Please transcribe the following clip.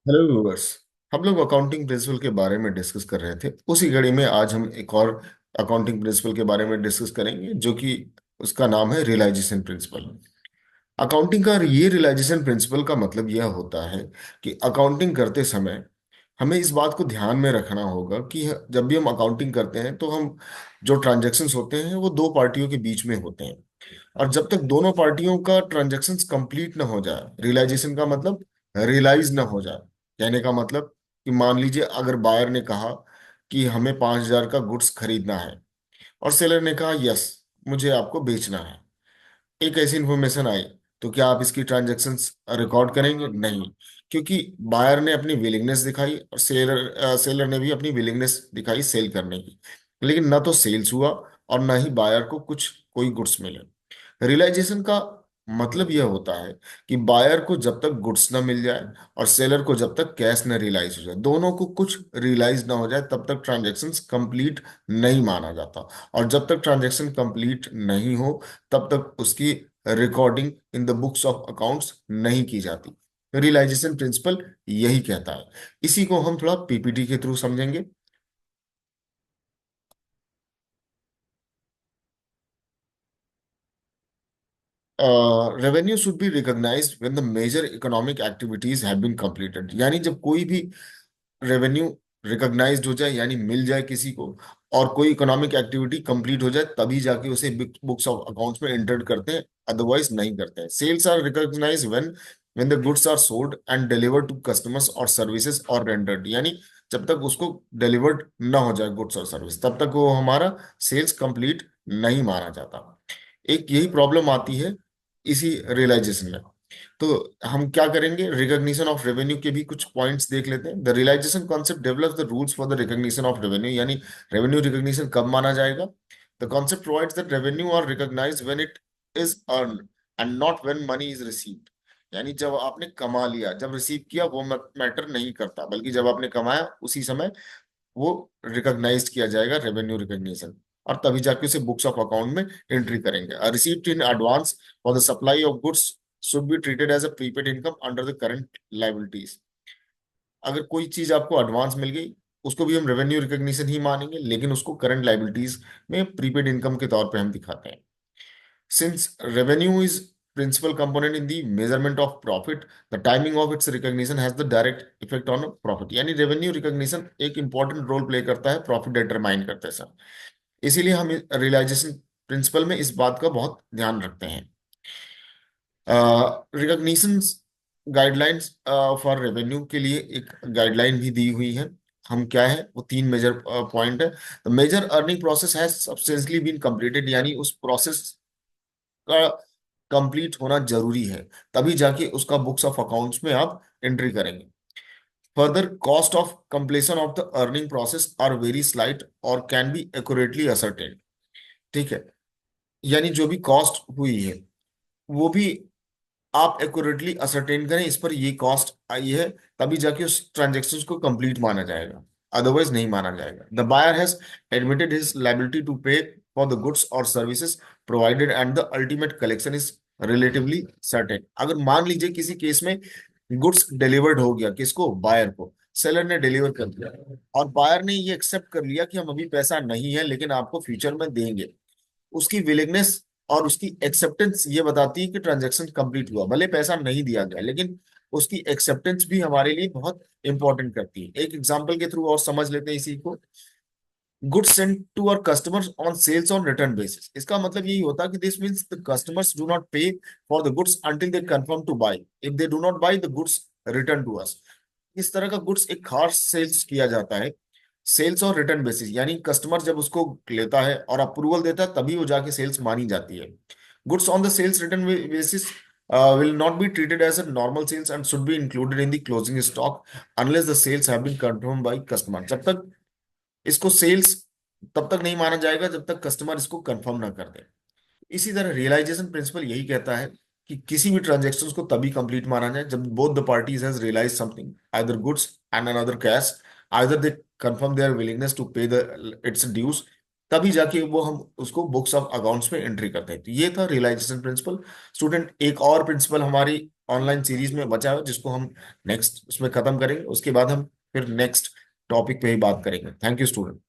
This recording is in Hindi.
Hello viewers. हम लोग अकाउंटिंग प्रिंसिपल के बारे में डिस्कस कर रहे थे। उसी कड़ी में आज हम एक और अकाउंटिंग प्रिंसिपल के बारे में डिस्कस करेंगे, जो कि उसका नाम है रियलाइजेशन प्रिंसिपल। अकाउंटिंग का ये रियलाइजेशन प्रिंसिपल का मतलब यह होता है कि अकाउंटिंग करते समय हमें इस बात को ध्यान में रखना होगा कि जब भी हम अकाउंटिंग करते हैं तो हम जो ट्रांजैक्शंस होते हैं वो दो पार्टियों के बीच में होते हैं। और जब तक दोनों पार्टियों का ट्रांजैक्शंस कंप्लीट ना हो जाए, रियलाइजेशन का मतलब रियलाइज ना हो जाए। कहने का मतलब कि मान लीजिए अगर बायर ने कहा कि हमें 5,000 का गुड्स खरीदना है और सेलर ने कहा यस, मुझे आपको बेचना है। एक ऐसी इंफॉर्मेशन आई, तो क्या आप इसकी ट्रांजैक्शंस रिकॉर्ड करेंगे? नहीं, क्योंकि बायर ने अपनी विलिंगनेस दिखाई और सेलर ने भी अपनी विलिंगनेस दिखाई सेल करने की, लेकिन ना तो सेल्स हुआ और ना ही बायर को कुछ कोई गुड्स मिले। रियलाइजेशन का मतलब यह होता है कि बायर को जब तक गुड्स ना मिल जाए और सेलर को जब तक कैश ना रियलाइज हो जाए, दोनों को कुछ रियलाइज ना हो जाए, तब तक ट्रांजैक्शंस कंप्लीट नहीं माना जाता। और जब तक ट्रांजैक्शन कंप्लीट नहीं हो, तब तक उसकी recording in the books of accounts नहीं की जाती। रियलाइजेशन प्रिंसिपल यही कहता है। इसी को हम थोड़ा पीपीटी के थ्रू समझेंगे। Revenue should be recognised when the major economic activities have been completed, यानी जब कोई भी रेवेन्यू रिकॉग्नाइज्ड हो जाए, यानी मिल जाए किसी को, और कोई इकोनॉमिक एक्टिविटी कंप्लीट हो जाए, तभी जाके उसे बुक्स ऑफ अकाउंट्स में एंटर करते हैं, अदरवाइज नहीं करते हैं। Sales are recognised when the goods are sold and delivered to customers or services are rendered, यानी जब तक उसको डिलीवर्ड ना हो जाए गुड्स और सर्विस, तब तक वो हमारा सेल्स कंप्लीट नहीं माना जाता। एक यही प्रॉब्लम आती है इसी रियलाइजेशन में। तो हम क्या करेंगे, रिकॉग्निशन ऑफ रेवेन्यू के भी कुछ पॉइंट्स देख लेते हैं। The realisation concept develops the rules for the recognition of revenue, यानी रेवेन्यू रिकॉग्निशन कब माना जाएगा। The concept provides that revenue are recognised when it is earn and not when money is received, यानी जब आपने कमा लिया, जब रिसीव किया वो मैटर नहीं करता, बल्कि जब आपने कमाया उसी समय वो रिकॉग्नाइज किया जाएगा, रेवेन्यू रिकॉग्निशन। और तभी जाके उसे बुक्स ऑफ अकाउंट में एंट्री करेंगे। Receipt in advance for the supply of goods should be treated as a prepaid income under the current liabilities. अगर कोई चीज आपको एडवांस मिल गई, उसको भी हम रेवेन्यू रिकॉग्निशन ही मानेंगे, लेकिन उसको करंट लाइबिलिटीज में प्रीपेड इनकम के तौर पे हम दिखाते हैं। Since revenue is principal component in the measurement of profit, the timing of its recognition has the direct effect on profit. यानी revenue recognition एक important role play करता है profit determine करते समय। इसीलिए हम रियलाइजेशन प्रिंसिपल में इस बात का बहुत ध्यान रखते हैं। रिकॉग्निशन गाइडलाइंस फॉर रेवेन्यू के लिए एक गाइडलाइन भी दी हुई है। हम क्या है, वो तीन मेजर पॉइंट है। The major earning process has substantially been completed, यानी उस प्रोसेस का कंप्लीट होना जरूरी है, तभी जाके उसका बुक्स ऑफ अकाउंट्स में आप एंट्री करेंगे। Further cost of completion of the earning process are very slight और कैन बी एक्यूरेटली असर्टेन। ठीक है, यानी जो भी कॉस्ट हुई है वो भी आप एक्यूरेटली असरटेन करें, इस पर ये कॉस्ट आई है, तभी जाके उस ट्रांजेक्शन को कंप्लीट माना जाएगा, अदरवाइज नहीं माना जाएगा। The buyer has admitted his liability to pay for the goods or services provided and the ultimate collection is relatively certain. अगर मान लीजिए किसी केस में गुड्स डिलीवर्ड हो गया, किसको, बायर को, सेलर ने डिलीवर कर दिया, और बायर ने ये एक्सेप्ट कर लिया कि हम अभी पैसा नहीं है लेकिन आपको फ्यूचर में देंगे, उसकी विलिंगनेस और उसकी एक्सेप्टेंस ये बताती है कि ट्रांजैक्शन कंप्लीट हुआ। भले पैसा नहीं दिया गया, लेकिन उसकी एक्सेप्टेंस भी हमारे लिए बहुत इंपॉर्टेंट करती है। एक एग्जांपल के थ्रू और समझ लेते हैं इसी को। Goods sent to our customers on sales on return basis, इसका मतलब यही होता है कि this means the customers do not pay for the goods until they confirm to buy. If they do not buy the goods return to us. इस तरह का गुड्स एक खास सेल्स किया जाता है, सेल्स और रिटर्न बेसिस, यानी कस्टमर जब उसको लेता है और अप्रूवल देता है तभी वो जाके सेल्स मानी जाती है। Goods on the sales return basis will not be treated as a normal sales and should be included in the closing stock unless the sales have been confirmed by customer। जब तक इसको सेल्स तब तक नहीं माना जाएगा जब तक कस्टमर इसको कंफर्म ना कर दे। इसी तरह रियलाइजेशन प्रिंसिपल यही कहता है कि किसी भी ट्रांजेक्शन को तभी कंप्लीट माना जाए जब both the parties has realise something, either goods and another cash, either they confirm their willingness to pay the its dues, तभी जाके वो हम उसको बुक्स ऑफ अकाउंट्स में एंट्री करते हैं। तो ये था रियलाइजेशन प्रिंसिपल। स्टूडेंट, एक और प्रिंसिपल हमारी ऑनलाइन सीरीज में बचा है जिसको हम नेक्स्ट उसमें खत्म करेंगे, उसके बाद हम फिर नेक्स्ट टॉपिक पे ही बात करेंगे। Thank you student.